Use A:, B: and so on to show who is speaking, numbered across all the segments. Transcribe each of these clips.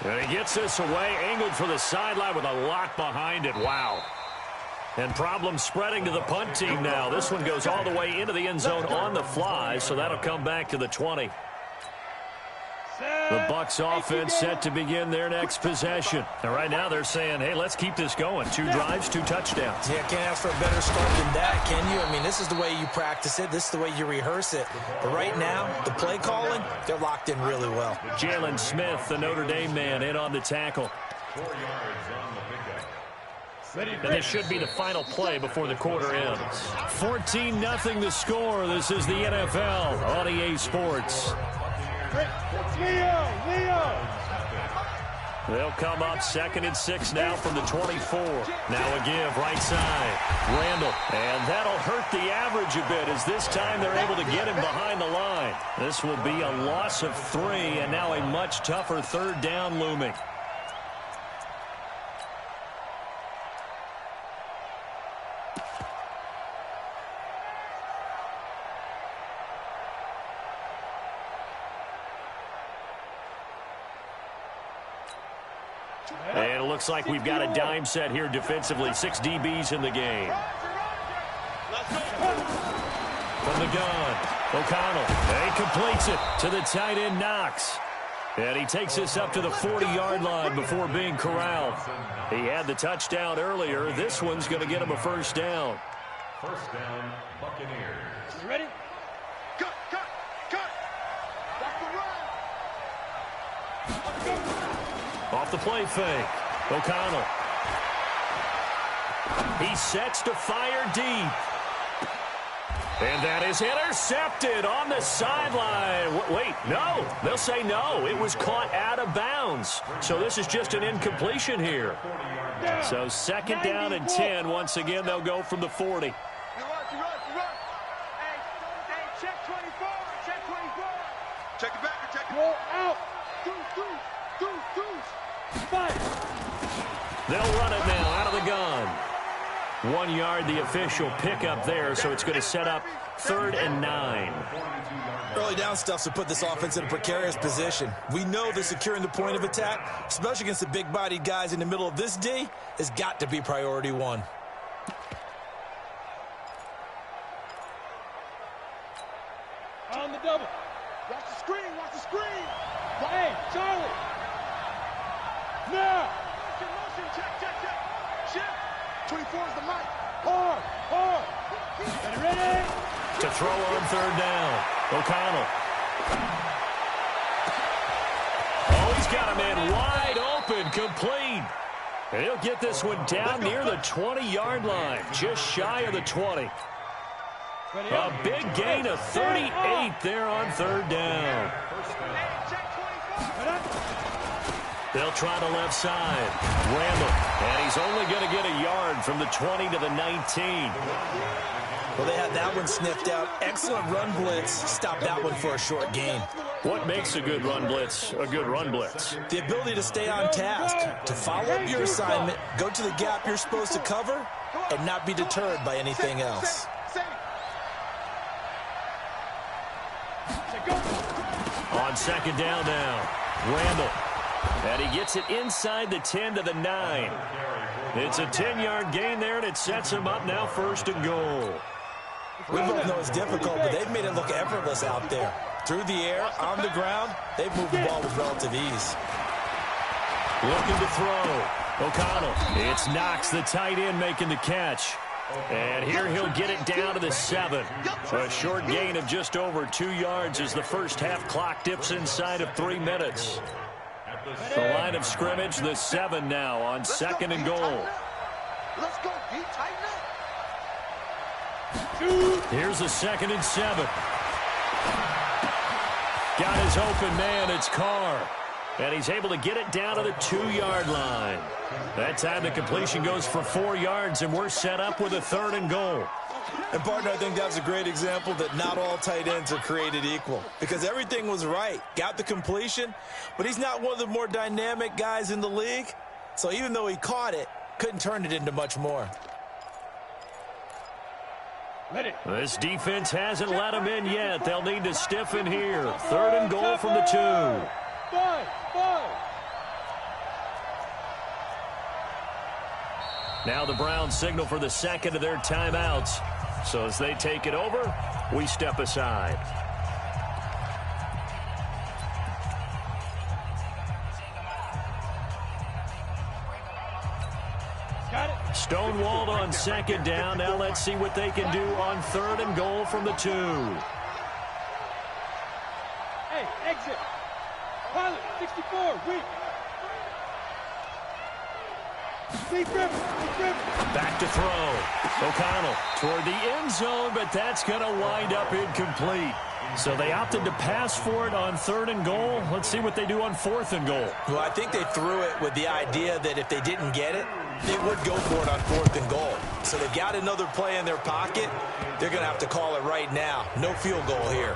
A: And he gets this away, angled for the sideline with a lot behind it. Wow. And problems spreading to the punt team now. This one goes all the way into the end zone on the fly, so that'll come back to the 20. The Bucs offense set to begin their next possession. And right now they're saying, hey, let's keep this going. 2 drives, 2 touchdowns.
B: Yeah, can't ask for a better start than that, can you? I mean, this is the way you practice it. This is the way you rehearse it. But right now, the play calling, they're locked in really well.
A: Jalen Smith, the Notre Dame man, in on the tackle. And this should be the final play before the quarter ends. 14-0 the score. This is the NFL on EA Sports. They'll come up 2nd and 6 now from the 24. Now a give right side. Randall. And that'll hurt the average a bit as this time they're able to get him behind the line. This will be a loss of 3 and now a much tougher 3rd down looming. And it looks like we've got a dime set here defensively. 6 DBs in the game. From the gun, O'Connell. And he completes it to the tight end, Knox. And he takes this up to the 40-yard line before being corralled. He had the touchdown earlier. This one's going to get him a 1st down.
C: 1st down, Buccaneers.
D: You ready? Cut! Back to run!
A: Off the play fake. O'Connell. He sets to fire deep. And that is intercepted on the sideline. Wait, no. They'll say no. It was caught out of bounds. So this is just an incompletion here. So 2nd down and 10. Once again, they'll go from the 40.
D: You run. Hey, check 24. Check 24. Check it back. Check it. Roll out. Two.
A: They'll run it now out of the gun. 1 yard, the official pickup there, so it's going to set up 3rd and 9.
B: Early down stuff to put this offense in a precarious position. We know that securing the point of attack, especially against the big-bodied guys in the middle of this D, has got to be priority 1.
D: On the double. Watch the screen. Hey, Charlie. Now. Motion. Check. Shift. 24 is the mic. Hard. Ready?
A: To throw on 3rd down. O'Connell. Oh, he's got him in wide open, complete. And he'll get this one down near the 20-yard line, just shy of the 20. A big gain of 38 there on 3rd down. They'll try the left side. Randall. And he's only going to get a yard from the 20 to the 19.
B: Well, they had that one sniffed out. Excellent run blitz. Stop that one for a short gain.
A: What makes a good run blitz a good run blitz?
B: The ability to stay on task, to follow up your assignment, go to the gap you're supposed to cover, and not be deterred by anything else.
A: On 2nd down now, Randall. And he gets it inside the 10 to the 9. It's a 10-yard gain there, and it sets him up now 1st and goal.
B: We both know it's difficult, but they've made it look effortless out there. Through the air, on the ground, they've moved the ball with relative ease.
A: Looking to throw. O'Connell. It's Knox, the tight end, making the catch. And here he'll get it down to the 7. A short gain of just over 2 yards as the first half clock dips inside of 3 minutes. The line of scrimmage, the 7 now on 2nd and goal.
D: Let's go, D. Tighten up.
A: Here's the 2nd and 7. Got his open man, it's Carr. And he's able to get it down to the 2-yard line. That time the completion goes for 4 yards, and we're set up with a 3rd and goal.
B: And, partner, I think that's a great example that not all tight ends are created equal. Because everything was right. Got the completion, but he's not one of the more dynamic guys in the league. So even though he caught it, couldn't turn it into much more.
A: This defense hasn't let him in yet. They'll need to stiffen here. 3rd and goal from the 2. Now the Browns signal for the second of their timeouts. So as they take it over, we step aside. Stonewalled on second down. Now let's see what they can do on third and goal from the 2.
D: Hey, exit. Pilot, 64, weak.
A: Back to throw. O'Connell toward the end zone, but that's going to wind up incomplete. So they opted to pass for it on third and goal. Let's see what they do on fourth and goal.
B: Well, I think they threw it with the idea that if they didn't get it, they would go for it on fourth and goal. So they've got another play in their pocket. They're going to have to call it right now. No field goal here.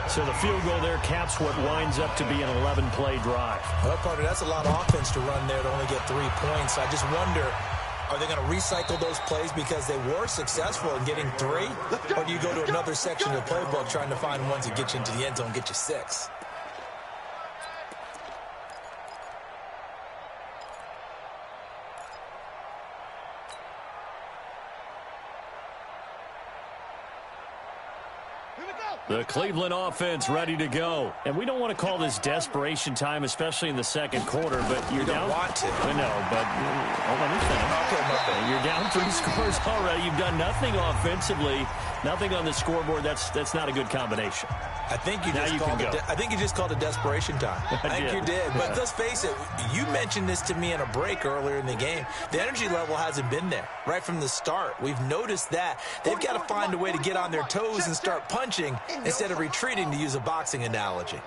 A: So the field goal there caps what winds up to be an 11-play drive.
B: Well, Carter, that's a lot of offense to run there to only get 3 points. I just wonder, are they going to recycle those plays because they were successful in getting 3? Or do you go to another section of the playbook trying to find ones that get you into the end zone and get you 6?
A: The Cleveland offense ready to go. And we don't want to call this desperation time, especially in the second quarter, but you're down.
B: You don't want to.
A: I know, but let me finish.
B: Okay,
A: you're down 3 scores already. You've done nothing offensively, nothing on the scoreboard. That's not a good combination.
B: I think you just called it desperation time. I think you did. But let's face it, you mentioned this to me in a break earlier in the game. The energy level hasn't been there right from the start. We've noticed that. They've got to find a way to get on their toes and start punching instead of retreating, to use a boxing analogy.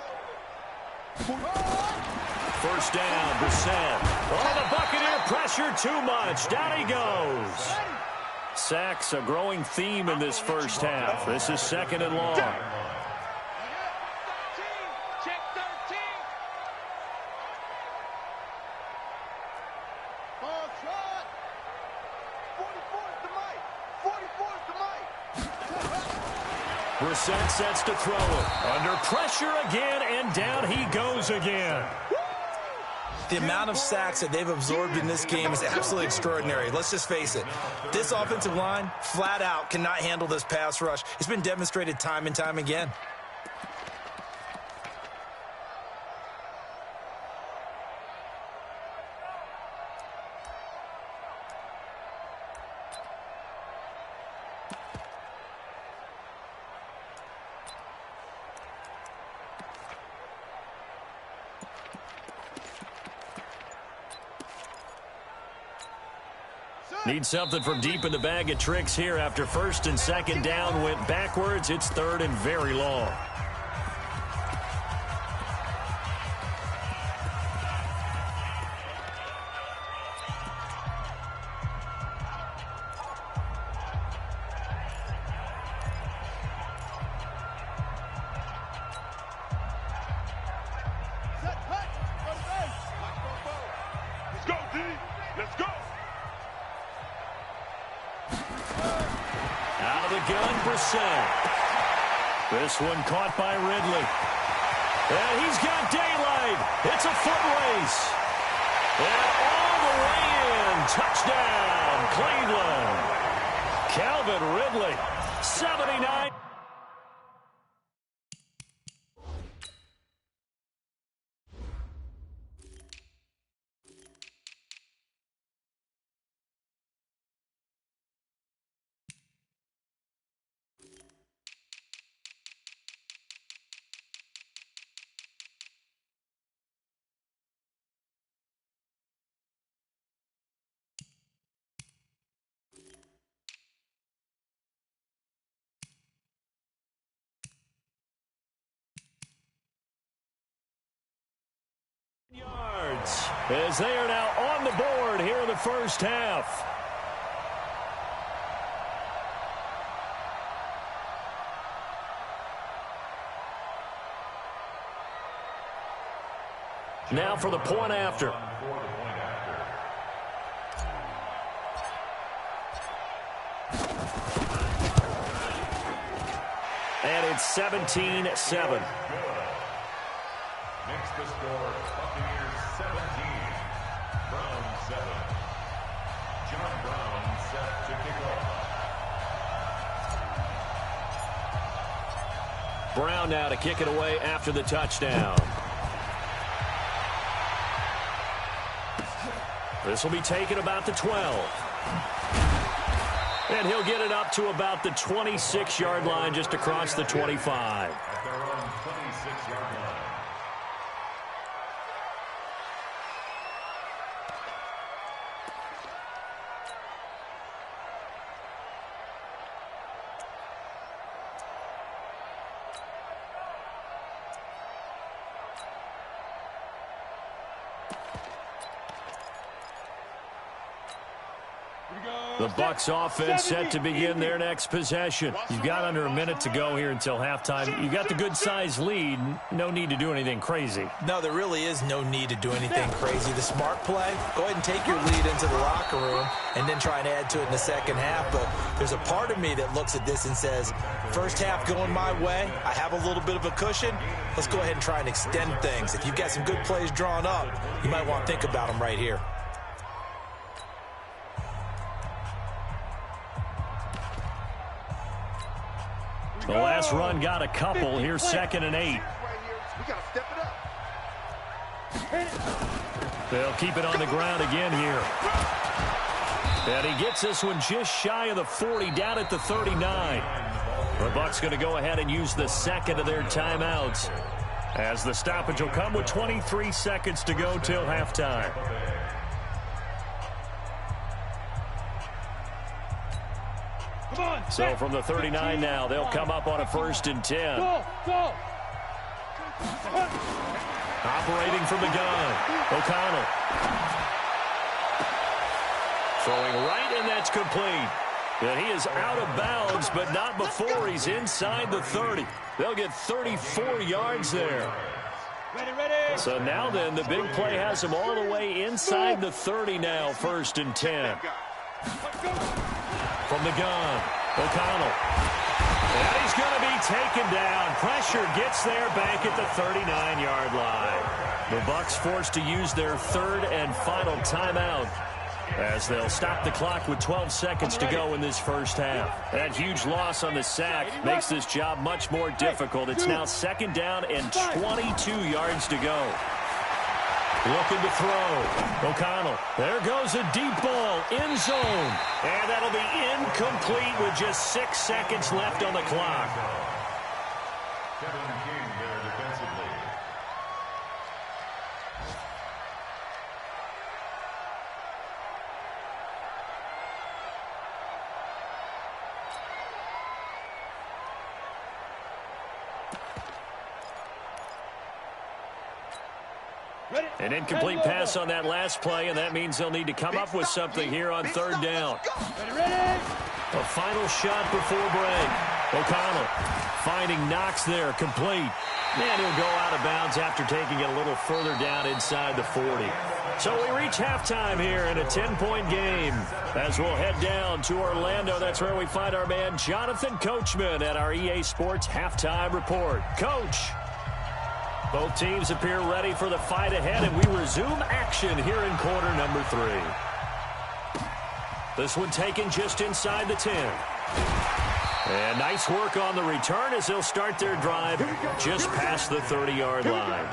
A: First down, Brissett. Oh, the Buccaneer pressure too much. Down he goes. Sacks, a growing theme in this first half. This is second and long. Brissett sets to throw it. Under pressure again, and down he goes again.
B: The amount of sacks that they've absorbed in this game is absolutely extraordinary. Let's just face it. This offensive line, flat out, cannot handle this pass rush. It's been demonstrated time and time again.
A: Need something from deep in the bag of tricks here after first and second down went backwards. It's third and very long.
D: Let's go, D. Let's go.
A: Out of the gun, Brissett. This one caught by Ridley. And he's got daylight. It's a foot race. And all the way in. Touchdown, Cleveland. Calvin Ridley, 79. Yards as they are now on the board here in the first half. Now for the point after. And it's 17-7.
C: Makes the score Buccaneers 17, Browns 7. John Brown set to kick off.
A: Brown now to kick it away after the touchdown. This will be taken about the 12. And he'll get it up to about the 26-yard line, just across the 25.
C: At their own 26-yard line.
A: The Bucs offense set to begin their next possession. You've got under a minute to go here until halftime. You got the good-sized lead. No need to do anything crazy.
B: No, there really is no need to do anything crazy. The smart play, go ahead and take your lead into the locker room and then try and add to it in the second half. But there's a part of me that looks at this and says, first half going my way, I have a little bit of a cushion. Let's go ahead and try and extend things. If you've got some good plays drawn up, you might want to think about them right here.
A: The last run got a couple. Here's 2nd and 8.
D: We got to step it up.
A: They'll keep it on the ground again here. And he gets this one just shy of the 40, down at the 39. The Bucs going to go ahead and use the second of their timeouts, as the stoppage will come with 23 seconds to go till halftime. So from the 39 now, they'll come up on a 1st and 10. Operating from the gun, O'Connell. Throwing right, and that's complete. And he is out of bounds, but not before he's inside the 30. They'll get 34 yards there. So now then, the big play has him all the way inside the 30 now, 1st and 10. From the gun, O'Connell. And he's going to be taken down. Pressure gets there back at the 39-yard line. The Bucs forced to use their 3rd and final timeout, as they'll stop the clock with 12 seconds to go in this first half. That huge loss on the sack makes this job much more difficult. It's now 2nd down and 22 yards to go. Looking to throw. O'Connell. There goes a deep ball. End zone. And that'll be incomplete with just 6 seconds left on the clock.
C: Kevin King there defensively.
A: An incomplete pass on that last play, and that means they'll need to come up with something here on 3rd down. A final shot before break. O'Connell finding Knox there, complete. And he'll go out of bounds after taking it a little further down inside the 40. So we reach halftime here in a 10-point game, as we'll head down to Orlando. That's where we find our man Jonathan Coachman at our EA Sports Halftime Report. Coach. Both teams appear ready for the fight ahead, and we resume action here in quarter number 3. This one taken just inside the 10. And nice work on the return as they'll start their drive just past the 30-yard line.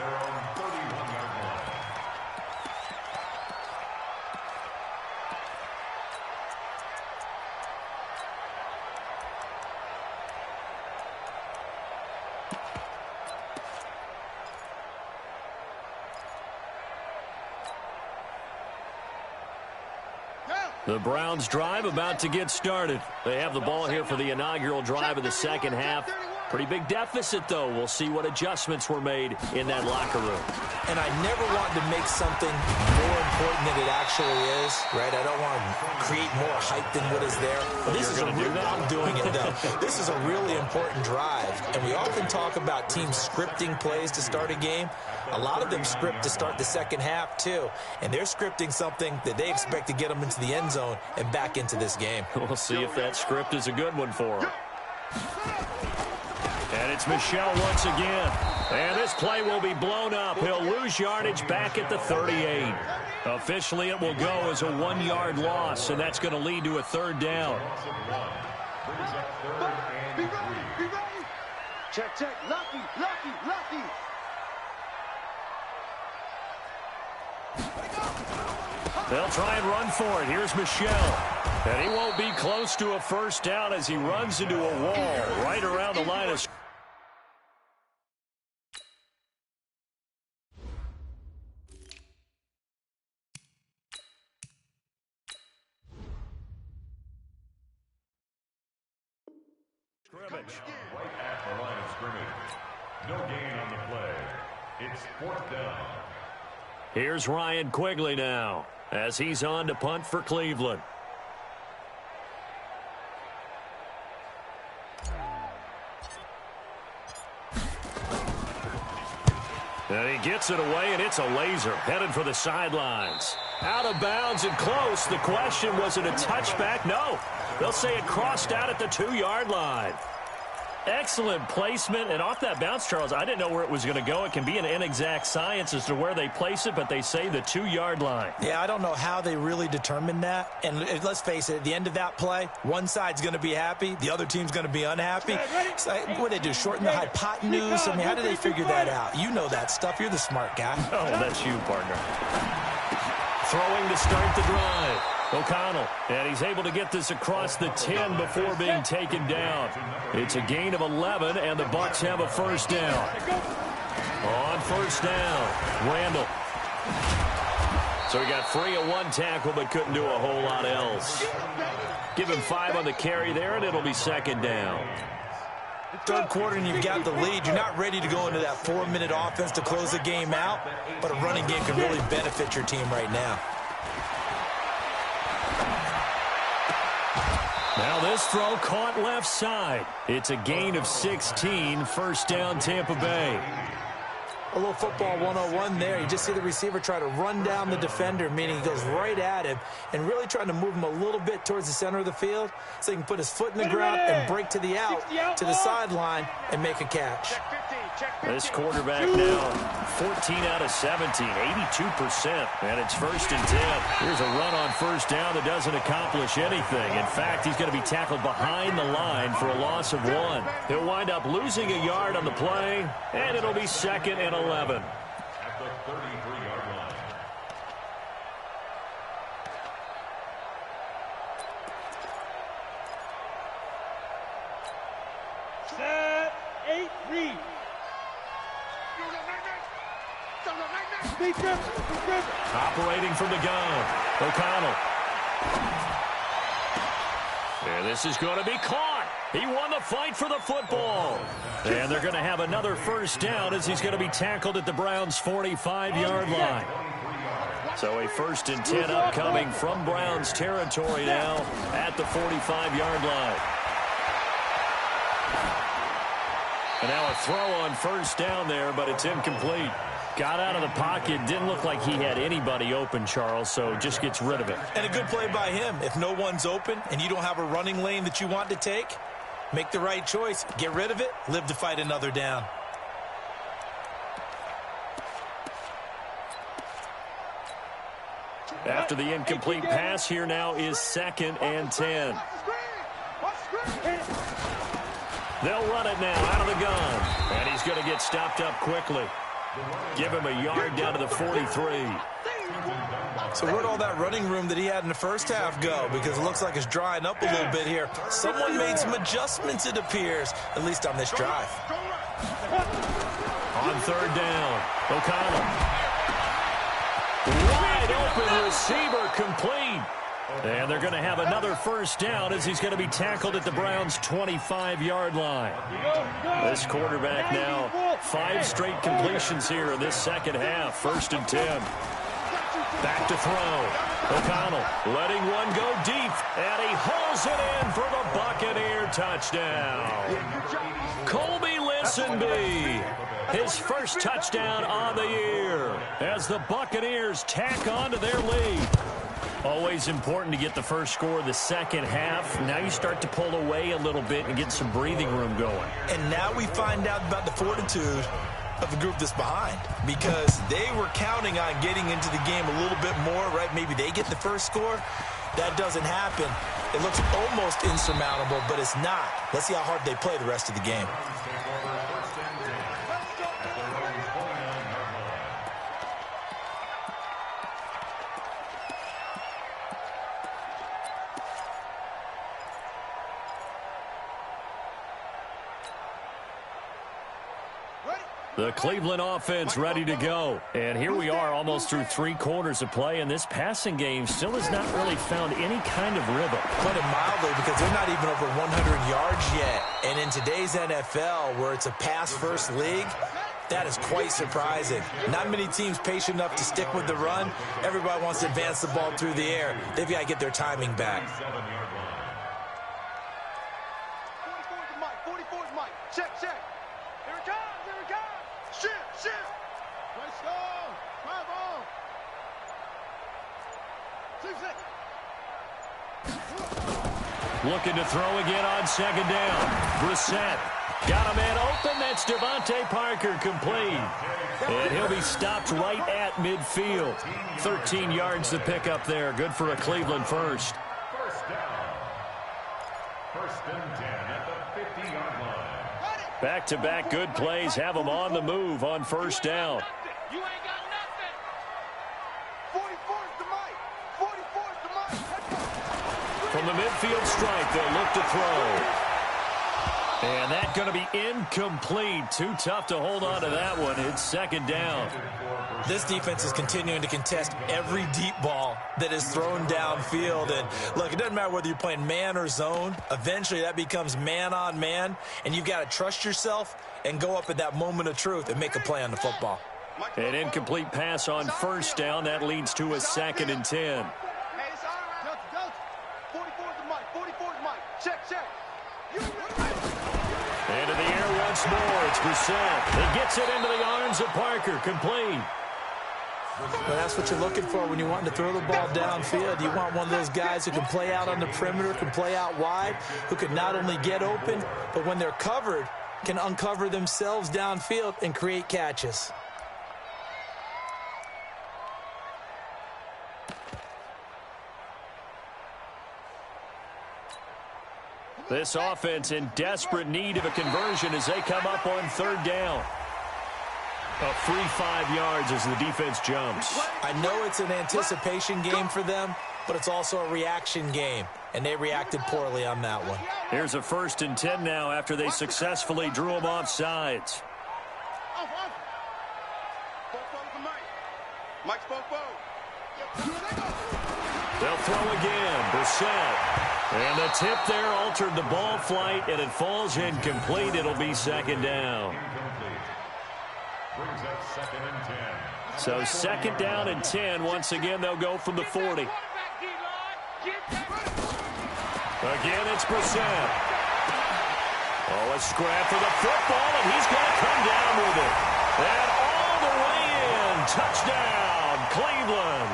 A: The Browns drive about to get started. They have the ball here for the inaugural drive of the second half. Pretty big deficit, though. We'll see what adjustments were made in that locker room.
B: And I never want to make something more important than it actually is, right? I don't want to create more hype than what is there. But this is I'm doing it, though. This is a really important drive. And we often talk about teams scripting plays to start a game. A lot of them script to start the second half, too. And they're scripting something that they expect to get them into the end zone and back into this game.
A: We'll see if that script is a good one for them. And it's Michel once again. And this play will be blown up. He'll lose yardage back at the 38. Officially, it will go as a 1-yard loss, and that's going to lead to a third down.
D: Be ready. Check. Lucky.
A: They'll try and run for it. Here's Michel. And he won't be close to a first down as he runs into a wall right around the line of scrimmage.
C: Right at the line of scrimmage. No gain on the play. It's 4th down.
A: Here's Ryan Quigley now as he's on to punt for Cleveland. And he gets it away, and it's a laser headed for the sidelines. Out of bounds and close. The question, was it a touchback? No. They'll say it crossed out at the 2-yard line. Excellent placement, and off that bounce, Charles, I didn't know where it was going to go. It can be an inexact science as to where they place it, but they say the 2-yard line.
B: Yeah, I don't know how they really determined that. And let's face it, at the end of that play, one side's going to be happy, the other team's going to be unhappy. It's like, what do they do, shorten the hypotenuse? I mean, how do they figure that out? You know that stuff. You're the smart guy.
A: Oh, that's you, partner. Throwing to start the drive. O'Connell, and he's able to get this across the 10 before being taken down. It's a gain of 11, and the Bucs have a first down. On first down, Randall. So he got free of 1 tackle, but couldn't do a whole lot else. Give him 5 on the carry there, and it'll be second down.
B: Third quarter and you've got the lead. You're not ready to go into that 4-minute offense to close the game out, but a running game can really benefit your team right now.
A: Now this throw caught left side. It's a gain of 16, first down Tampa Bay.
B: A little football 101 there. You just see the receiver try to run down the defender, meaning he goes right at him and really trying to move him a little bit towards the center of the field so he can put his foot in the ground and break to the out, to the sideline, and make a catch.
A: This quarterback now 14 out of 17, 82%, and it's first and 10. Here's a run on first down that doesn't accomplish anything. In fact, he's going to be tackled behind the line for a loss of 1. He'll wind up losing a yard on the play, and it'll be second and 11.
C: At the 33-yard line.
D: Set, 8, read.
A: Operating from the gun, O'Connell. And this is going to be caught. He won the fight for the football. And they're going to have another first down as he's going to be tackled at the Browns' 45-yard line. So a first and 10 upcoming from Browns territory now at the 45-yard line. And now a throw on first down there, but it's incomplete. Got out of the pocket. Didn't look like he had anybody open, Charles, so just gets rid of it.
B: And a good play by him. If no one's open and you don't have a running lane that you want to take, make the right choice. Get rid of it. Live to fight another down.
A: After the incomplete pass, here now is second and 10. They'll run it now out of the gun. And he's going to get stopped up quickly. Give him a yard down to the 43.
B: So where'd all that running room that he had in the first half go? Because it looks like it's drying up a little bit here. Someone made some adjustments, it appears, at least on this drive.
A: On third down, O'Connell. Wide open receiver, complete. And they're going to have another first down as he's going to be tackled at the Browns' 25-yard line. This quarterback now 5 straight completions here in this second half. First and 10. Back to throw. O'Connell letting one go deep, and he hauls it in for the Buccaneer touchdown. Colby Listenbee, his first touchdown on the year as the Buccaneers tack on to their lead. Always important to get the first score of the second half. Now you start to pull away a little bit and get some breathing room going.
B: And now we find out about the fortitude of the group that's behind, because they were counting on getting into the game a little bit more, right? Maybe they get the first score. That doesn't happen. It looks almost insurmountable, but it's not. Let's see how hard they play the rest of the game.
A: The Cleveland offense ready to go. And here we are almost through 3 quarters of play, and this passing game still has not really found any kind of rhythm.
B: Put it mildly, because they're not even over 100 yards yet. And in today's NFL, where it's a pass-first league, that is quite surprising. Not many teams patient enough to stick with the run. Everybody wants to advance the ball through the air. They've got to get their timing back.
D: 44's Mike. 44's Mike. Check. Here it comes. Shift. Let's go. 5 on. 6.
A: Looking to throw again on second down. Brissett got a man open. That's Devontae Parker, complete. And he'll be stopped right at midfield. 13 yards to pick up there. Good for a Cleveland first.
C: First down. First and 10 at the 50-yard line.
A: Back-to-back good plays have them on the move on first down.
D: You ain't got nothing. 44's the Mike. 44's the Mike.
A: From the midfield stripe, they'll look to throw. And that's going to be incomplete. Too tough to hold on to that one. It's second down.
B: This defense is continuing to contest every deep ball that is thrown downfield. And look, it doesn't matter whether you're playing man or zone. Eventually that becomes man on man, and you've got to trust yourself and go up at that moment of truth and make a play on the football.
A: An incomplete pass on first down. That leads to a 2nd and 10.
D: Hey, it's all right. 44's the Mike. 44's Mike. Check.
A: Into the air once more. It's Brissett. He gets it into the arms of Parker. Complete.
B: Well, that's what you're looking for when you want to throw the ball downfield. You want one of those guys who can play out on the perimeter, can play out wide, who can not only get open, but when they're covered, can uncover themselves downfield and create catches.
A: This offense in desperate need of a conversion as they come up on third down. A free 5 yards as the defense jumps.
B: I know it's an anticipation game for them, but it's also a reaction game, and they reacted poorly on that one.
A: Here's a 1st and 10 now after they successfully drew them off sides.
D: Mike's
A: They'll throw again. Brissett. And the tip there altered the ball flight, and it falls incomplete. It'll be second down.
C: Brings up 2nd and 10.
A: So 2nd down and 10. Once again, they'll go from the 40. Again, it's Brissett. Oh, a scrap for the football, and he's going to come down with it. And all the way in. Touchdown, Cleveland.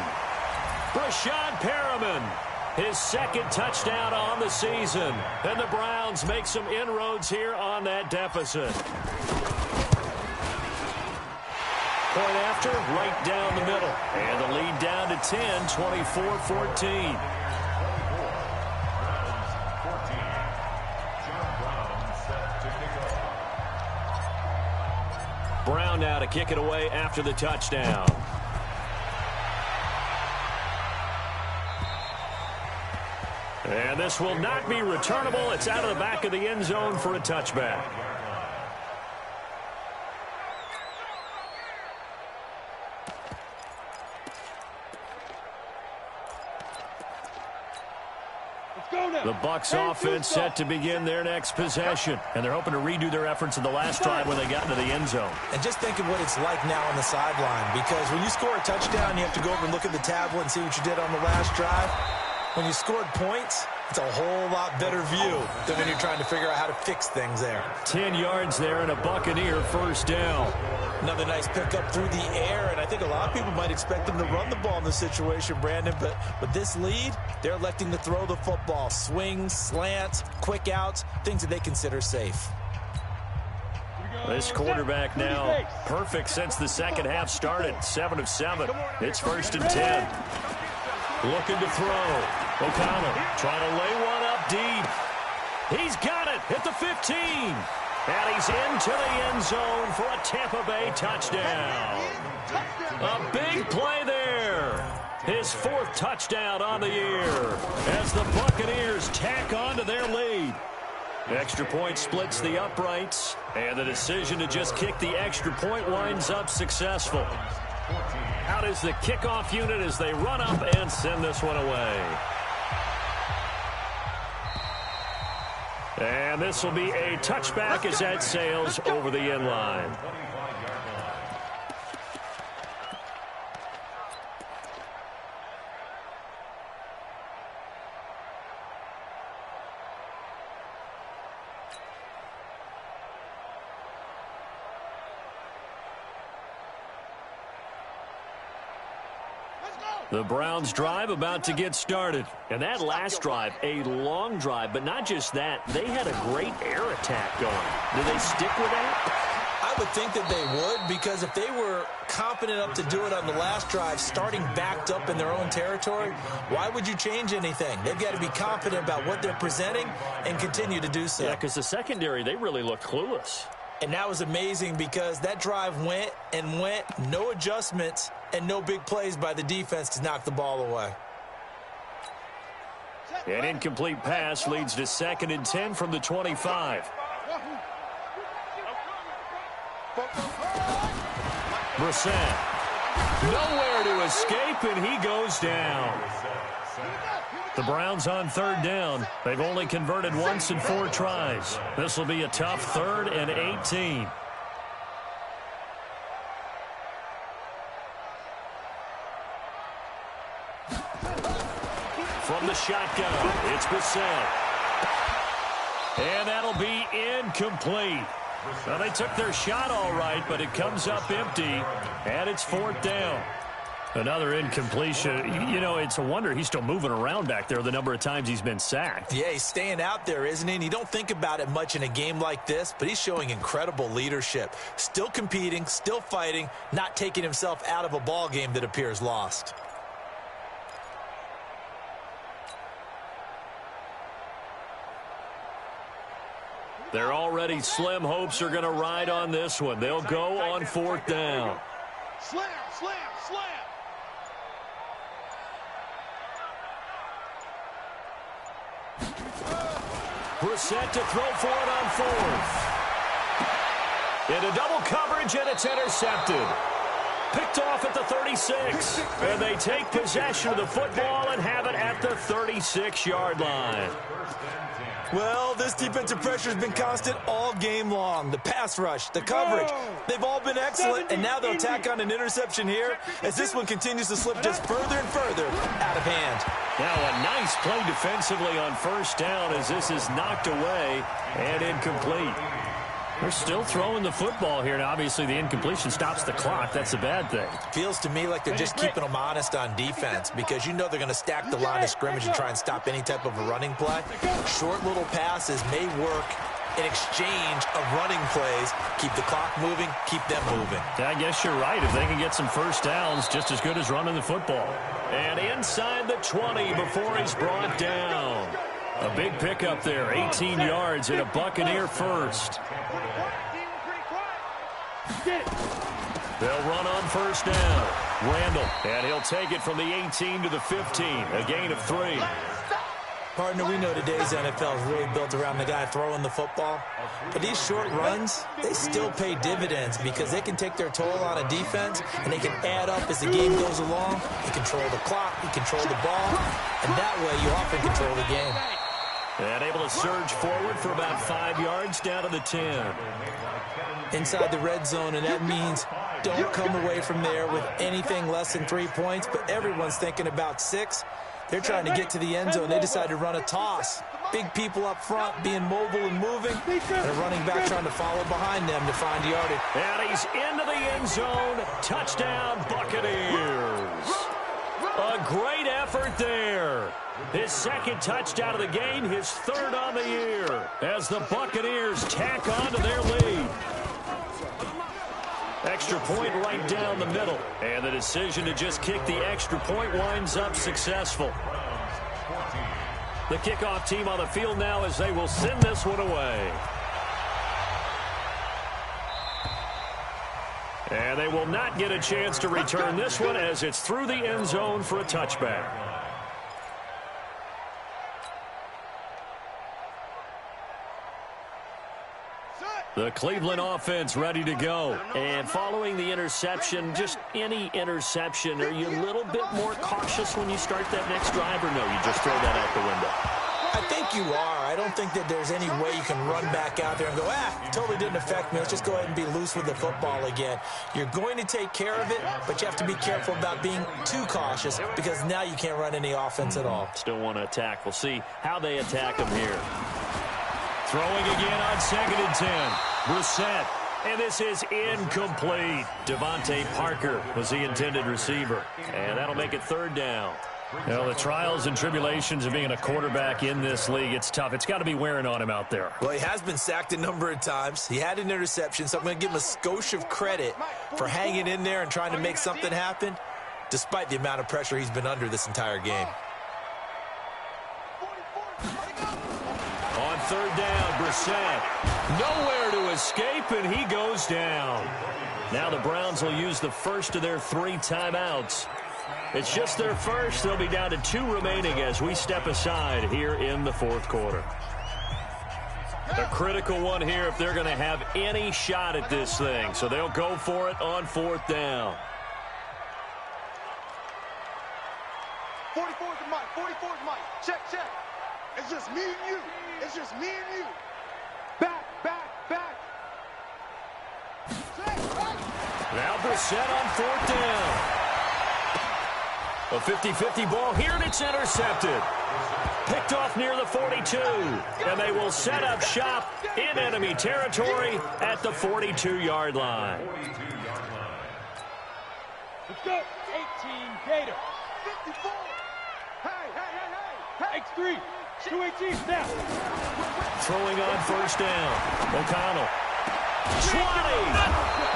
A: Breshad Perriman. His 2nd touchdown on the season. And the Browns make some inroads here on that deficit. Point after, right down the middle. And the lead down to 10, 24-14. Brown now to kick it away after the touchdown. And this will not be returnable. It's out of the back of the end zone for a touchback. The Bucs offense set to begin their next possession. And they're hoping to redo their efforts in the last drive when they got into the end zone.
B: And just think of what it's like now on the sideline, because when you score a touchdown, you have to go over and look at the tablet and see what you did on the last drive. When you scored points, it's a whole lot better view than when you're trying to figure out how to fix things there.
A: 10 yards there and a Buccaneer first down.
B: Another nice pickup through the air, and I think a lot of people might expect them to run the ball in this situation, Brandon, but with this lead, they're electing to throw the football. Swings, slants, quick outs, things that they consider safe.
A: This quarterback now perfect since the second half started. 7 of 7. It's 1st and 10. Looking to throw. O'Connell trying to lay one up deep. He's got it at the 15. And he's into the end zone for a Tampa Bay touchdown. A big play there. His 4th touchdown on the year as the Buccaneers tack on to their lead. Extra point splits the uprights, and the decision to just kick the extra point winds up successful. Out is the kickoff unit as they run up and send this one away. And this will be a touchback as that sails over the end line. The Browns drive about to get started. And that last drive, a long drive, but not just that. They had a great air attack going. Do they stick with that?
B: I would think that they would, because if they were confident enough to do it on the last drive, starting backed up in their own territory, why would you change anything? They've got to be confident about what they're presenting and continue to do so.
A: Yeah, because the secondary, they really looked clueless.
B: And that was amazing because that drive went and went, no adjustments, and no big plays by the defense to knock the ball away.
A: An incomplete pass leads to 2nd and 10 from the 25. Brissett. Nowhere to escape, and he goes down. The Browns on 3rd down. They've only converted once in 4 tries. This will be a tough 3rd and 18. From the shotgun, it's Brissett. And that'll be incomplete. Well, they took their shot all right, but it comes up empty, and it's 4th down. Another incompletion. You know, it's a wonder he's still moving around back there the number of times he's been sacked.
B: Yeah, he's staying out there, isn't he? And you don't think about it much in a game like this, but he's showing incredible leadership. Still competing, still fighting, not taking himself out of a ball game that appears lost.
A: Their already slim hopes are going to ride on this one. They'll go on 4th down.
D: Slam, slam, slam.
A: Brissett to throw for it on 4th. Into double coverage, and it's intercepted. Picked off at the 36. And they take possession of the football and have it at the 36-yard line.
B: Well, this defensive pressure has been constant all game long. The pass rush, the coverage, they've all been excellent, and now they'll tack on an interception here as this one continues to slip just further and further out of hand.
A: Now a nice play defensively on 1st down as this is knocked away and incomplete. They're still throwing the football here, and obviously the incompletion stops the clock. That's a bad thing.
B: Feels to me like they're just keeping them honest on defense because you know they're going to stack the line of scrimmage and try and stop any type of a running play. Short little passes may work in exchange of running plays. Keep the clock moving, keep them moving.
A: I guess you're right. If they can get some 1st downs, just as good as running the football. And inside the 20 before he's brought down. A big pickup there, 18 yards and a Buccaneer 1st. They'll run on 1st down. Randall, and he'll take it from the 18 to the 15, a gain of 3.
B: Partner, we know today's NFL is really built around the guy throwing the football. But these short runs, they still pay dividends because they can take their toll on a defense and they can add up as the game goes along. You control the clock, you control the ball, and that way you often control the game.
A: And able to surge forward for about 5 yards down to the 10.
B: Inside the red zone, and that means don't come away from there with anything less than 3 points, but everyone's thinking about 6. They're trying to get to the end zone. They decide to run a toss. Big people up front being mobile and moving, and a running back trying to follow behind them to find yardage.
A: And he's into the end zone. Touchdown, Buccaneers. A great effort there. His second touchdown of the game, his third on the year, as the Buccaneers tack on to their lead. Extra point right down the middle. And the decision to just kick the extra point winds up successful. The kickoff team on the field now as they will send this one away. And they will not get a chance to return this one as it's through the end zone for a touchback. The Cleveland offense ready to go. And following the interception, just any interception, are you a little bit more cautious when you start that next drive, or no, you just throw that out the window?
B: I think you are. I don't think that there's any way you can run back out there and go, totally didn't affect me. Let's just go ahead and be loose with the football again. You're going to take care of it, but you have to be careful about being too cautious because now you can't run any offense at all.
A: Still want to attack. We'll see how they attack them here. Throwing again on 2nd and 10. Brissett. And this is incomplete. Devontae Parker was the intended receiver. And that'll make it 3rd down. You know, the trials and tribulations of being a quarterback in this league, it's tough. It's got to be wearing on him out there.
B: Well, he has been sacked a number of times. He had an interception, so I'm going to give him a skosh of credit for hanging in there and trying to make something happen, despite the amount of pressure he's been under this entire game.
A: On 3rd down, Brissett. Nowhere to escape, and he goes down. Now the Browns will use the first of their 3 timeouts. It's just their first. They'll be down to 2 remaining as we step aside here in the 4th quarter. A critical one here if they're going to have any shot at this thing. So they'll go for it on 4th down.
D: 44 is Mike. 44 is Mike. Check. It's just me and you. It's just me and you. Back.
A: Now Brissett on 4th down. A 50-50 ball here, and it's intercepted. Picked off near the 42. And they will set up shop in enemy territory at the 42-yard line.
E: Let's go. 18 Gator.
D: 54. Hey.
E: X3. 218 now.
A: Throwing on 1st down. O'Connell. 20.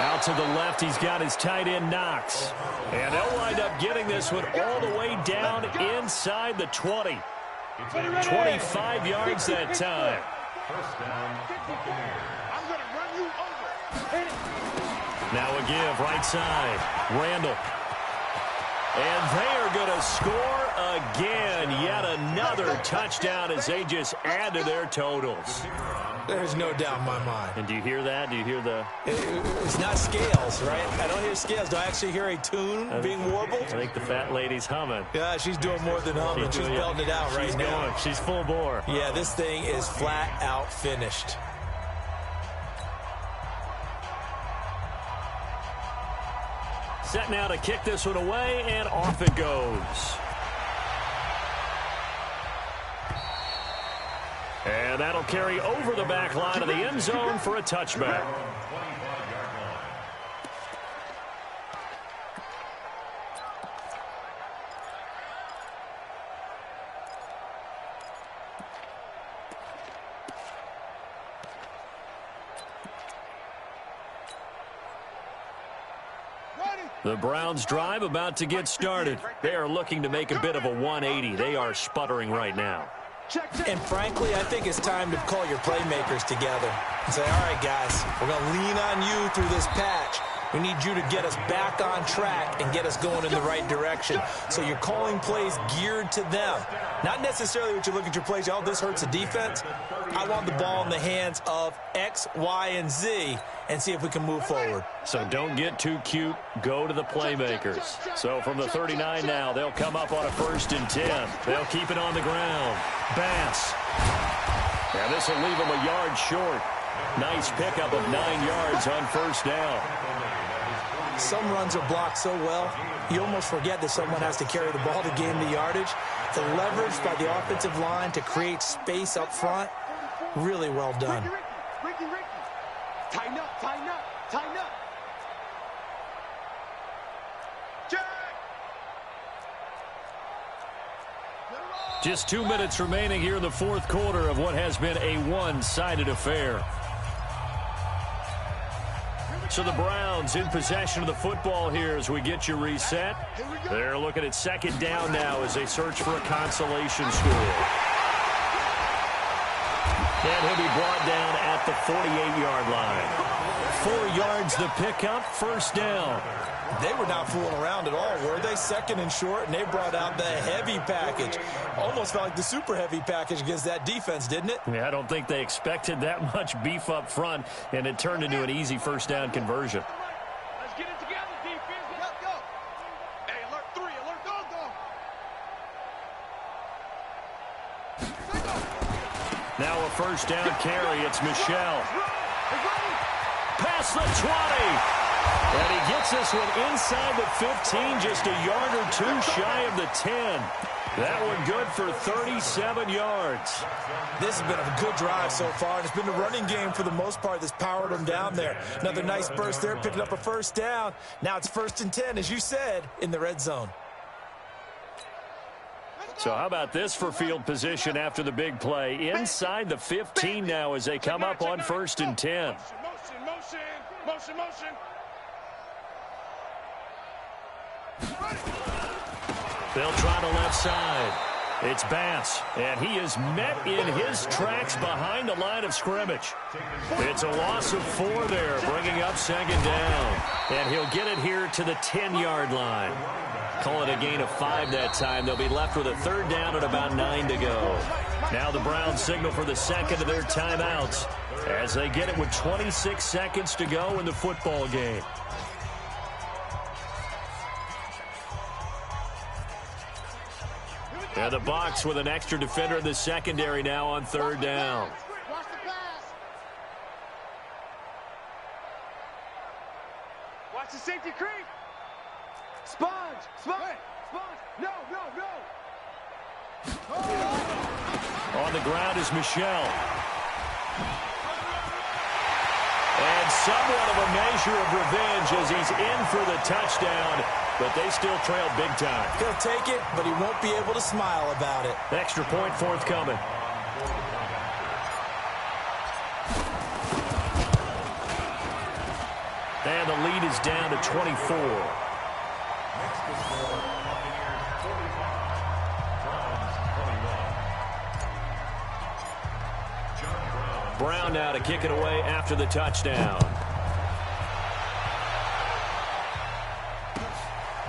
A: Out to the left, he's got his tight end, Knox. And they'll wind up getting this one all the way down inside the 20. 25 yards that time.
D: I'm going to run you over.
A: Now a give, right side. Randall. And they are going to score again. Yet another touchdown as they just add to their totals.
B: There's no doubt in my mind.
A: And do you hear that? Do you hear the...
B: It's not scales, right? I don't hear scales. Do I actually hear a tune being warbled?
A: I think the fat lady's humming.
B: Yeah, she's doing more than humming. She's belting it out right now.
A: Going. She's full bore.
B: Yeah, this thing is flat out finished.
A: Set now to kick this one away, and off it goes. And that'll carry over the back line of the end zone for a touchback. The Browns drive about to get started. They are looking to make a bit of a 180. They are sputtering right now.
B: And frankly, I think it's time to call your playmakers together and say, all right, guys, we're going to lean on you through this patch. We need you to get us back on track and get us going in the right direction. So you're calling plays geared to them. Not necessarily what you look at your plays, oh, this hurts the defense. I want the ball in the hands of X, Y, and Z and see if we can move forward.
A: So don't get too cute. Go to the playmakers. So from the 39 now, they'll come up on a 1st and 10. They'll keep it on the ground. Bass. And this will leave them a yard short. Nice pickup of 9 yards on 1st down.
B: Some runs are blocked so well, you almost forget that someone has to carry the ball to gain the yardage. The leverage by the offensive line to create space up front, really well done.
D: Ricky. Tighten up. Check.
A: Just 2 minutes remaining here in the fourth quarter of what has been a one-sided affair. So the Browns in possession of the football here as we get you reset. They're looking at second down now as they search for a consolation score. And he'll be brought down at the 48-yard line. 4 yards the pickup, first down.
B: They were not fooling around at all, were they? Second and short, and they brought out the heavy package. Almost felt like the super heavy package against that defense, didn't it?
A: Yeah, I don't think they expected that much beef up front, and it turned into an easy first down conversion.
E: Let's get it together, defense.
D: Let's go. Hey, alert 3, alert, go.
A: Now a first down carry. It's Michelle. Past the 20. And he gets this one inside the 15, just a yard or two shy of the 10. That one good for 37 yards.
B: This has been a good drive so far, and it's been the running game for the most part that's powered them down there. Another nice burst there, picking up a first down. Now it's 1st and 10, as you said, in the red zone.
A: So how about this for field position after the big play? Inside the 15 now as they come up on 1st and 10.
E: Motion.
A: They'll try the left side. It's Bass, and he is met in his tracks behind the line of scrimmage. It's a loss of 4 there, bringing up second down. And he'll get it here to the 10-yard line. Call it a gain of 5 that time. They'll be left with a third down and about 9 to go. Now the Browns signal for the second of their timeouts as they get it with 26 seconds to go in the football game. And the box with an extra defender in the secondary now on third down.
D: Watch the pass. Watch the safety creep. Sponge. No.
A: On the ground is Michelle. And somewhat of a measure of revenge as he's in for the touchdown, but they still trail big time.
B: He'll take it, but he won't be able to smile about it.
A: Extra point forthcoming. And the lead is down to 24. Brown now to kick it away after the touchdown.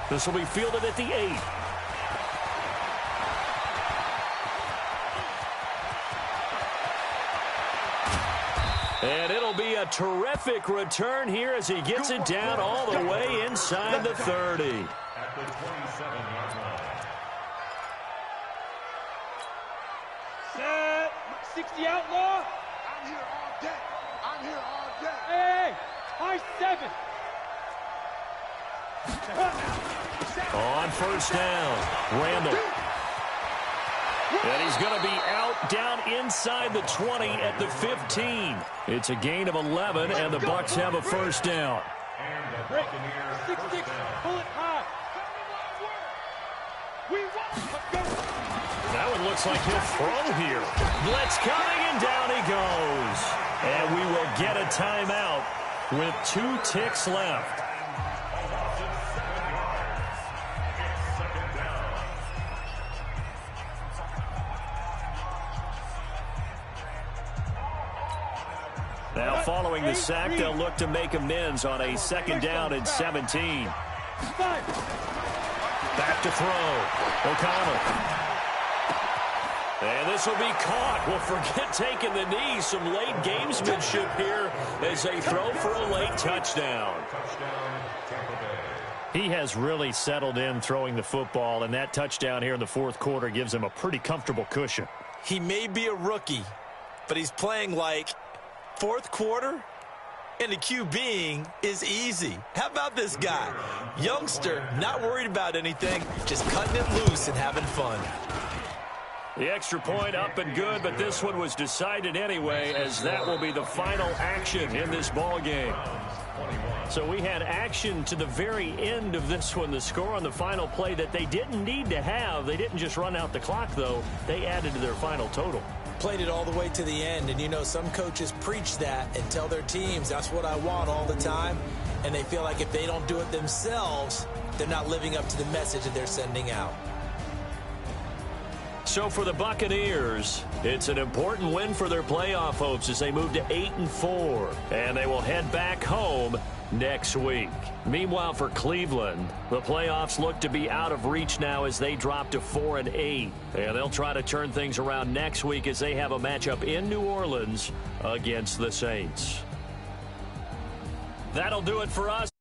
A: This will be fielded at the 8. And it'll be a terrific return here as he gets it down all the way inside the 30.
C: At the 27-yard line.
E: Set. 60 outlaw.
D: I'm here all day.
E: Hey, high 7.
A: On first down, Randall. And he's going to be out down inside the 20 at the 15. It's a gain of 11, and the Bucs have a first down.
C: And the
E: Break.
C: Buccaneers
E: 6-6. Pull it high. We won. Let's go.
A: That one looks like he'll throw here. Blitz coming, and down he goes. And we will get a timeout with 2 ticks left. Now following the sack, they'll look to make amends on a second down and 17. Back to throw. O'Connell. And this will be caught. Well, forget taking the knee. Some late gamesmanship here as they throw for a late touchdown.
C: touchdown, Tampa Bay.
A: He has really settled in throwing the football, and that touchdown here in the fourth quarter gives him a pretty comfortable cushion.
B: He may be a rookie, but he's playing like fourth quarter And the QBing is easy. How about this guy? Youngster, not worried about anything, just cutting it loose and having fun.
A: The extra point up and good, but this one was decided anyway, as that will be the final action in this ball game. So we had action to the very end of this one. The score on the final play that they didn't need to have. They didn't just run out the clock, though. They added to their final total.
B: Played it all the way to the end, and you know some coaches preach that and tell their teams that's what I want all the time, and they feel like if they don't do it themselves, they're not living up to the message that they're sending out.
A: So for the Buccaneers, it's an important win for their playoff hopes as they move to 8-4, and they will head back home next week. Meanwhile, for Cleveland, the playoffs look to be out of reach now as they drop to 4-8. And they'll try to turn things around next week as they have a matchup in New Orleans against the Saints. That'll do it for us.